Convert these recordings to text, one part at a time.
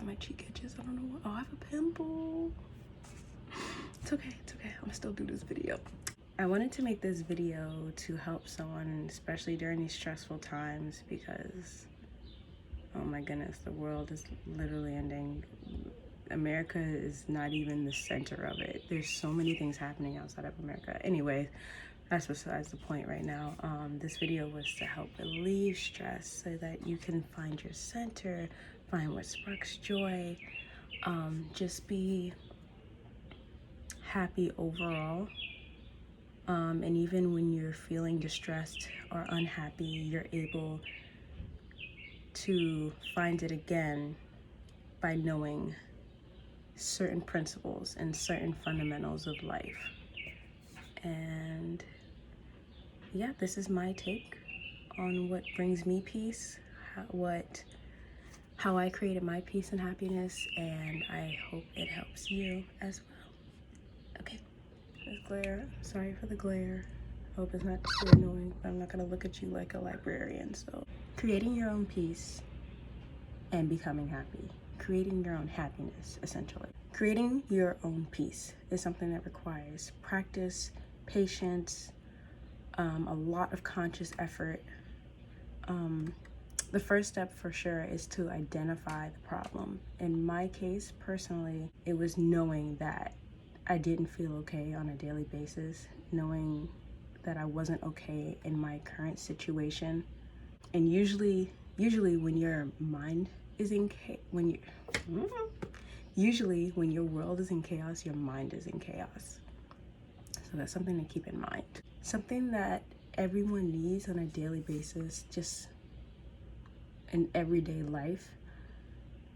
my cheek edges. I don't know what. Oh, I have a pimple. It's okay. It's okay. I'm gonna still do this video. I wanted to make this video to help someone, especially during these stressful times, because oh my goodness, the world is literally ending. America is not even the center of it. There's so many things happening outside of America. Anyway, that's besides the point right now. This video was to help relieve stress so that you can find your center, find what sparks joy, just be happy overall. And even when you're feeling distressed or unhappy, you're able to find it again by knowing certain principles and certain fundamentals of life. And yeah, this is my take on what brings me peace, how I created my peace and happiness, and I hope it helps you as well. Okay, there's glare. Sorry for the glare. I hope it's not too annoying. I'm not gonna look at you like a librarian. So, creating your own peace and becoming happy. Creating your own happiness, essentially. Creating your own peace is something that requires practice, patience, a lot of conscious effort. The first step for sure is to identify the problem. In my case, personally, it was knowing that I didn't feel okay on a daily basis, knowing that I wasn't okay in my current situation. And usually when your mind is in usually when your world is in chaos, your mind is in chaos. So that's something to keep in mind. Something that everyone needs on a daily basis, just in everyday life,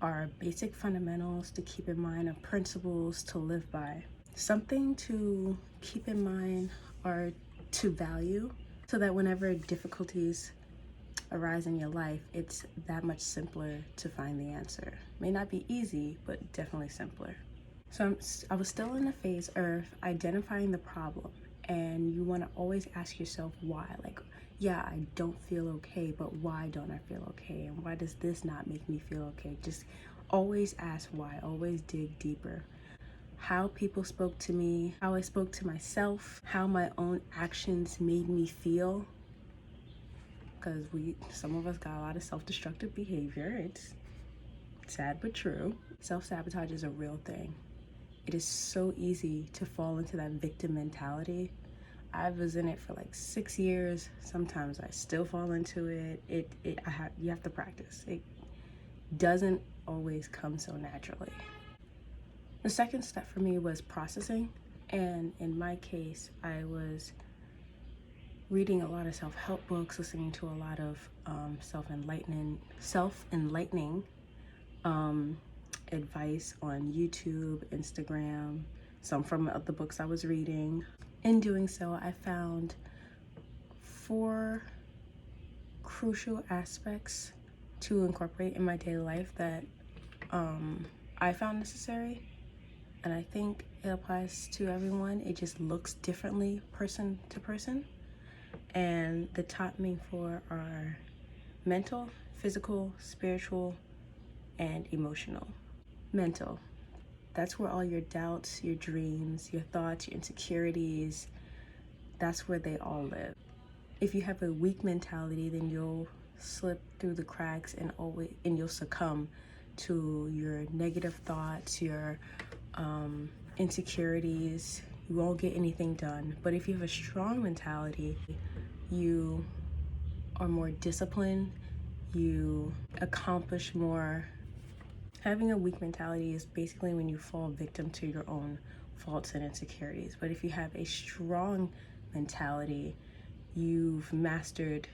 are basic fundamentals to keep in mind, or principles to live by. Something to keep in mind or to value, so that whenever difficulties arise in your life, it's that much simpler to find the answer. May not be easy, but definitely simpler. So I was still in the phase of identifying the problem, and you want to always ask yourself why. Like, yeah, I don't feel okay, but why don't I feel okay? And why does this not make me feel okay? Just always ask why, always dig deeper. How people spoke to me, how I spoke to myself, how my own actions made me feel. Because some of us got a lot of self-destructive behavior. It's sad but true. Self-sabotage is a real thing. It is so easy to fall into that victim mentality. I was in it for like 6 years. Sometimes I still fall into it. You have to practice. It doesn't always come so naturally. The second step for me was processing. And in my case, I was reading a lot of self-help books, listening to a lot of self-enlightening advice on YouTube, Instagram, some from the books I was reading. In doing so, I found 4 crucial aspects to incorporate in my daily life that I found necessary, and I think it applies to everyone. It just looks differently person to person. And the top main 4 are mental, physical, spiritual, and emotional. Mental, that's where all your doubts, your dreams, your thoughts, your insecurities, that's where they all live. If you have a weak mentality, then you'll slip through the cracks and you'll succumb to your negative thoughts, your insecurities. You won't get anything done. But if you have a strong mentality, you are more disciplined, you accomplish more. Having a weak mentality is basically when you fall victim to your own faults and insecurities. But if you have a strong mentality, you've mastered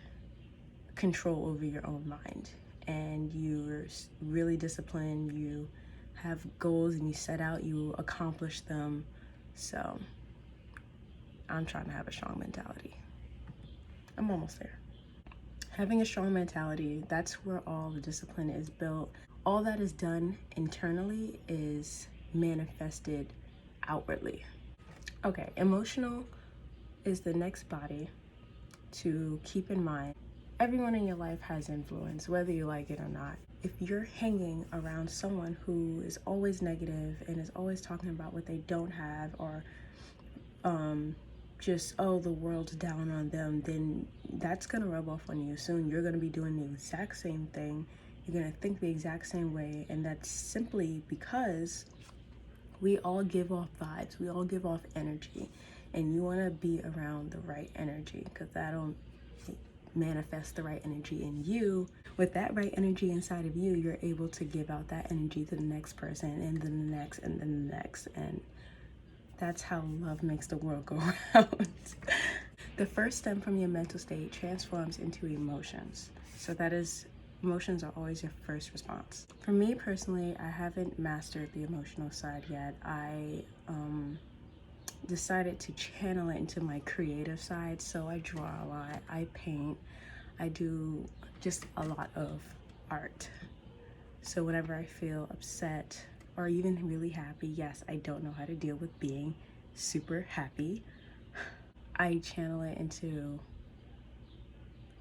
control over your own mind, and you're really disciplined, you have goals and you set out, you accomplish them. So I'm trying to have a strong mentality. I'm almost there. Having a strong mentality, that's where all the discipline is built. All that is done internally is manifested outwardly. Okay, emotional is the next body to keep in mind. Everyone in your life has influence, whether you like it or not. if you're hanging around someone who is always negative and is always talking about what they don't have, or just, oh, the world's down on them, then that's gonna rub off on you soon. You're gonna be doing the exact same thing. You're gonna think the exact same way, and that's simply because we all give off vibes, we all give off energy, and you want to be around the right energy, because that'll manifest the right energy in you. With that right energy inside of you, you're able to give out that energy to the next person, and then the next, and then the next, and that's how love makes the world go round. The first step from your mental state transforms into emotions. So that is, emotions are always your first response. For me personally, I haven't mastered the emotional side yet. I decided to channel it into my creative side. So I draw a lot, I paint, I do just a lot of art. So whenever I feel upset or even really happy, yes, I don't know how to deal with being super happy, I channel it into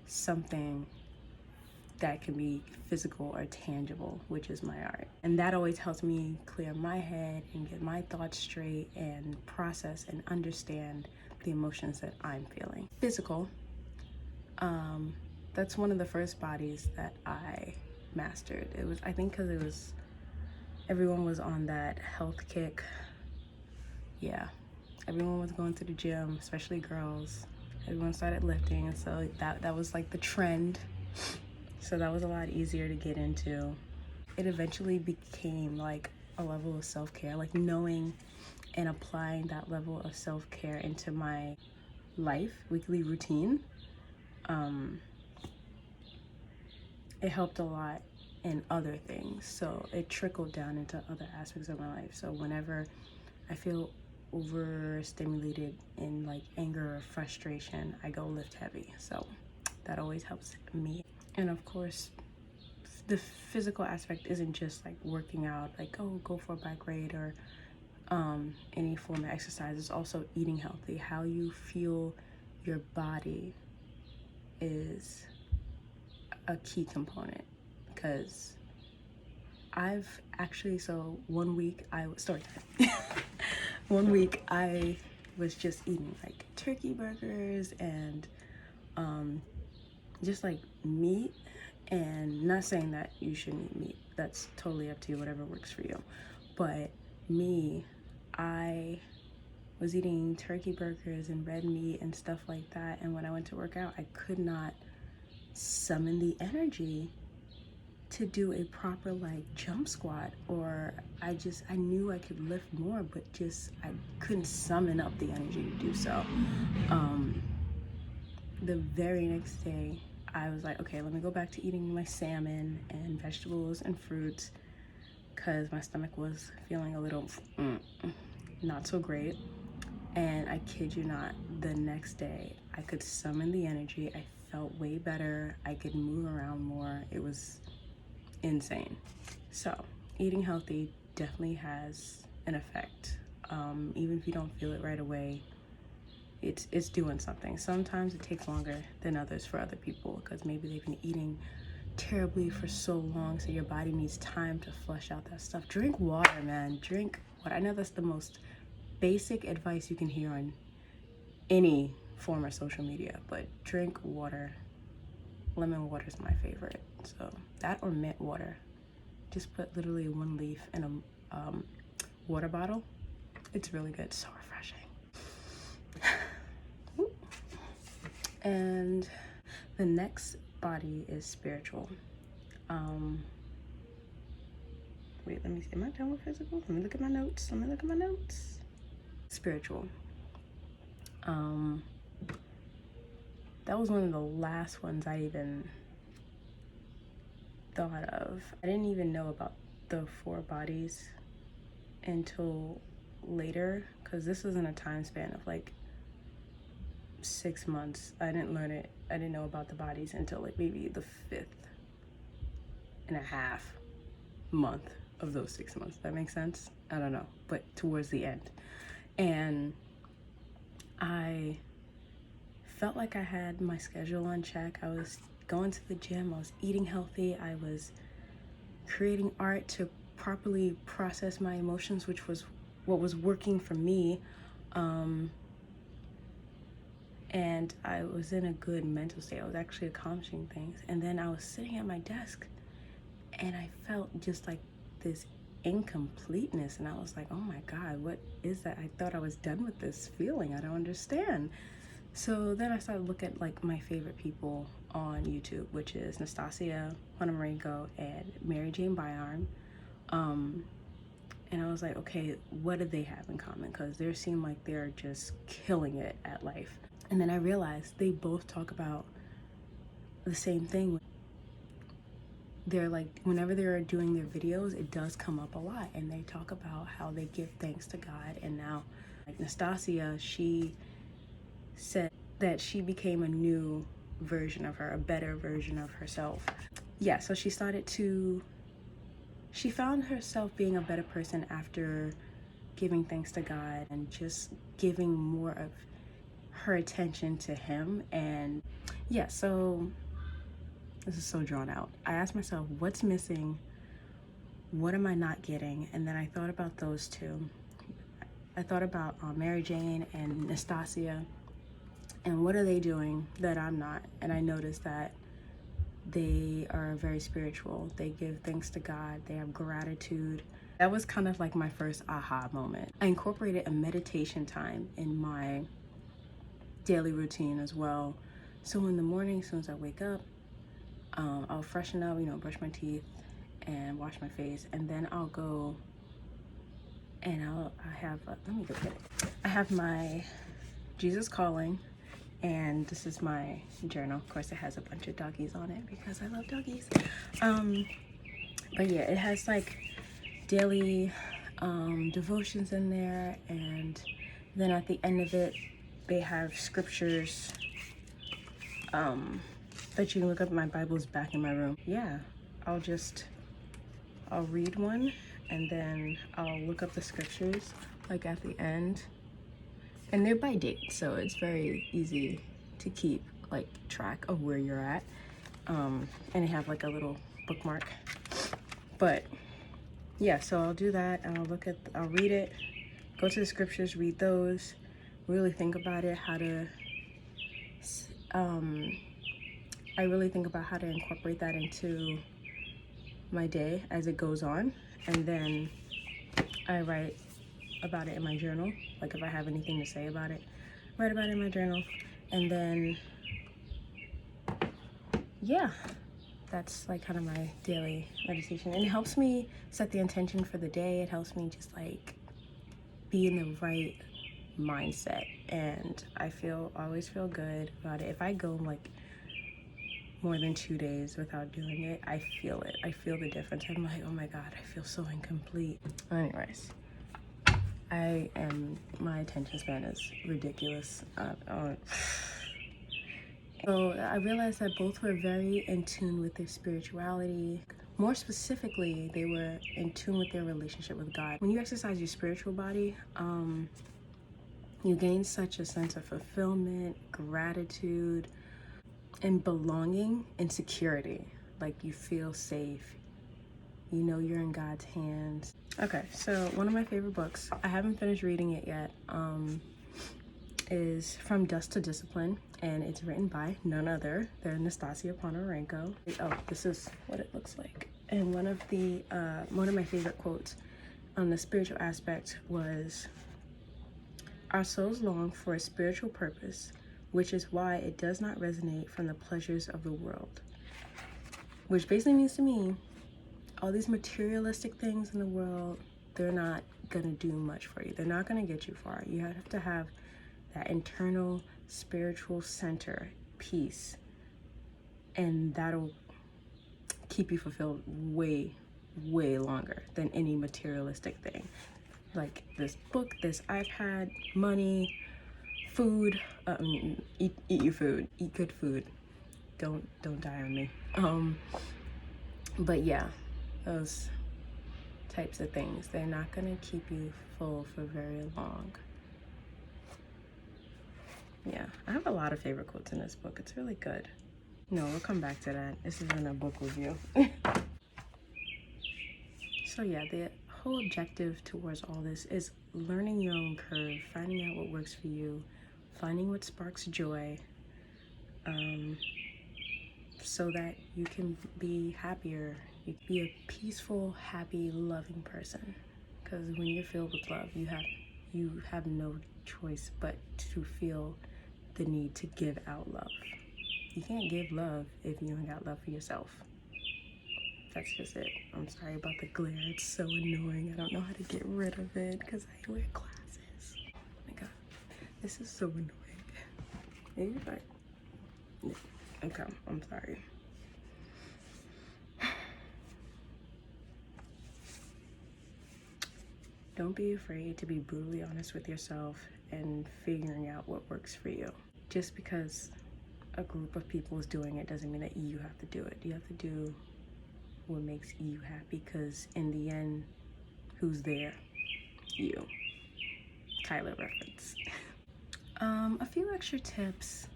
something that can be physical or tangible, which is my art. And that always helps me clear my head and get my thoughts straight and process and understand the emotions that I'm feeling. Physical, that's one of the first bodies that I mastered. It was, I think, because it was, everyone was on that health kick. Yeah, everyone was going to the gym, especially girls. Everyone started lifting, and so that was like the trend. So that was a lot easier to get into. It eventually became like a level of self-care, like knowing and applying that level of self-care into my life, weekly routine. It helped a lot in other things. So it trickled down into other aspects of my life. So whenever I feel overstimulated in like anger or frustration, I go lift heavy. So that always helps me. And of course, the physical aspect isn't just like working out, like, oh, go for a bike ride or any form of exercise. It's also eating healthy. How you fuel your body is a key component, because I've actually, so one week I was, story time. One week I was just eating like turkey burgers and just like meat. And not saying that you shouldn't eat meat, that's totally up to you, whatever works for you. But me, I was eating turkey burgers and red meat and stuff like that, and when I went to work out, I could not summon the energy to do a proper like jump squat, or I knew I could lift more, but just I couldn't summon up the energy to do so. The very next day I was like, okay, let me go back to eating my salmon and vegetables and fruits, because my stomach was feeling a little not so great. And I kid you not, the next day I could summon the energy. I felt way better. I could move around more. It was insane. So eating healthy definitely has an effect. Even if you don't feel it right away, it's doing something. Sometimes it takes longer than others for other people, because maybe they've been eating terribly for so long, so your body needs time to flush out that stuff. Drink water, man. Drink water. I know that's the most basic advice you can hear on any form of social media, but drink water. Lemon water is my favorite. So that, or mint water. Just put literally one leaf in a water bottle. It's really good. So refreshing. And the next body is spiritual. Wait, let me see. Am I done with physical? Let me look at my notes. Spiritual. That was one of the last ones I even thought of. I didn't even know about the 4 bodies until later, because this was in a time span of like 6 months. I didn't learn it. I didn't know about the bodies until like maybe the 5th and a half month of those 6 months. That makes sense? I don't know, but towards the end. And I felt like I had my schedule on check. I was going to the gym, I was eating healthy, I was creating art to properly process my emotions, which was what was working for me. And I was in a good mental state. I was actually accomplishing things. And then I was sitting at my desk and I felt just like this incompleteness. And I was like, oh my God, what is that? I thought I was done with this feeling. I don't understand. So then I started looking at like my favorite people on YouTube, which is Nastasia, Juana Marenko, and Mary Jane Byarn. And I was like, okay, what do they have in common? Because they seem like they're just killing it at life. And then I realized they both talk about the same thing. They're like, whenever they're doing their videos, it does come up a lot. And they talk about how they give thanks to God. And now, like Nastasia, she said that she became a new version of her, a better version of herself. Yeah, so she found herself being a better person after giving thanks to God and just giving more of her attention to him. And yeah, so this is so drawn out. I asked myself, what's missing? What am I not getting? And then I thought about those two. I thought about Mary Jane and Nastasia, and what are they doing that I'm not? And I noticed that they are very spiritual. They give thanks to God. They have gratitude. That was kind of like my first aha moment. I incorporated a meditation time in my daily routine as well. So in the morning, as soon as I wake up, I'll freshen up, brush my teeth and wash my face, and then I'll go and I have my Jesus Calling, and this is my journal. Of course, it has a bunch of doggies on it because I love doggies. But yeah, it has like daily devotions in there, and then at the end of it, they have scriptures that you can look up. My Bible's back in my room. Yeah, I'll read one, and then I'll look up the scriptures like at the end, and they're by date, so it's very easy to keep like track of where you're at. And they have like a little bookmark. But yeah, so I'll do that, and I'll read it, go to the scriptures, read those, really think about it, I really think about how to incorporate that into my day as it goes on. And then I write about it in my journal. Like if I have anything to say about it, write about it in my journal. And then, yeah, that's like kind of my daily meditation. And it helps me set the intention for the day. It helps me just like be in the right mindset. And I always feel good about it. If I go like more than 2 days without doing it, I feel it. I feel the difference. I'm like, oh my God, I feel so incomplete. Anyways, my attention span is ridiculous. So I realized that both were very in tune with their spirituality. More specifically, they were in tune with their relationship with God. When you exercise your spiritual body, you gain such a sense of fulfillment, gratitude, and belonging and security. Like you feel safe. You know you're in God's hands. Okay, so one of my favorite books, I haven't finished reading it yet, is From Dust to Discipline, and it's written by none other than Nastasia Ponomarenko. Oh, this is what it looks like. And one of my favorite quotes on the spiritual aspect was, "Our souls long for a spiritual purpose, which is why it does not resonate from the pleasures of the world." Which basically means to me, all these materialistic things in the world, they're not gonna do much for you. They're not gonna get you far. You have to have that internal spiritual center, peace, and that'll keep you fulfilled way, way longer than any materialistic thing. Like this book, this iPad, money, food. Eat your food. Eat good food. Don't die on me. But yeah, those types of things, they're not gonna keep you full for very long. Yeah, I have a lot of favorite quotes in this book. It's really good. No, we'll come back to that. This isn't a book review. So yeah, the whole objective towards all this is learning your own curve, finding out what works for you, finding what sparks joy, so that you can be happier. You can be a peaceful, happy, loving person. Because when you're filled with love, you have no choice but to feel the need to give out love. You can't give love if you ain't got love for yourself. That's just it. I'm sorry about the glare. It's so annoying. I don't know how to get rid of it because I wear glasses. Oh my god, this is so annoying. Maybe if I... Okay, I'm sorry. Don't be afraid to be brutally honest with yourself and figuring out what works for you. Just because a group of people is doing it doesn't mean that you have to do it. You have to do what makes you happy, because in the end, who's there? You. Kyla reference. A few extra tips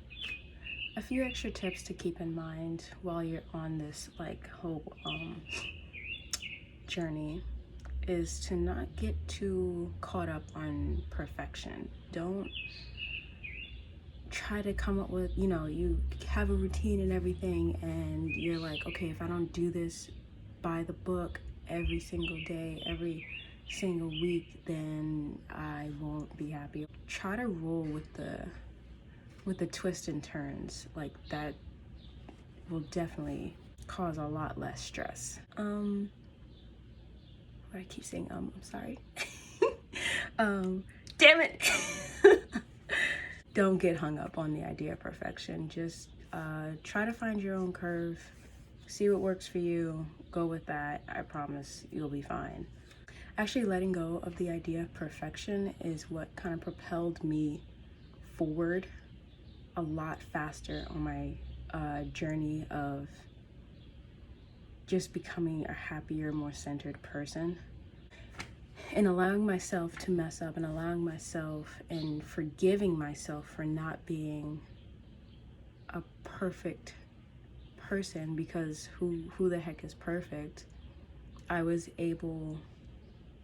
to keep in mind while you're on this like whole journey is to not get too caught up on perfection. Don't try to come up with, you have a routine and everything and you're like, okay, if I don't do this by the book every single day, every single week, then I won't be happy. Try to roll with the twists and turns. Like, that will definitely cause a lot less stress. I keep saying I'm sorry. Damn it. Don't get hung up on the idea of perfection. Just try to find your own curve, see what works for you, go with that. I promise you'll be fine. Actually, letting go of the idea of perfection is what kind of propelled me forward a lot faster on my journey of just becoming a happier, more centered person. And allowing myself to mess up, and allowing myself and forgiving myself for not being a perfect person, because who the heck is perfect? I was able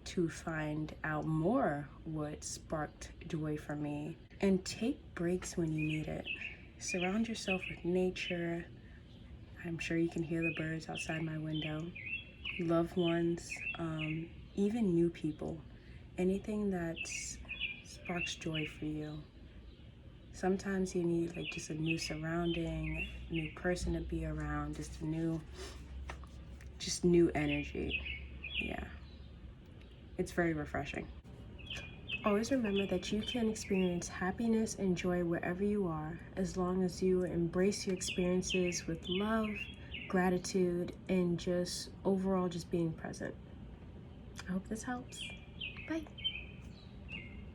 to find out more what sparked joy for me, and take breaks when you need it. Surround yourself with nature. I'm sure you can hear the birds outside my window. Loved ones, even new people. Anything that sparks joy for you. Sometimes you need like just a new surrounding, new person to be around, just new energy. Yeah, it's very refreshing. Always remember that you can experience happiness and joy wherever you are, as long as you embrace your experiences with love, gratitude, and just overall just being present. I hope this helps. Bye.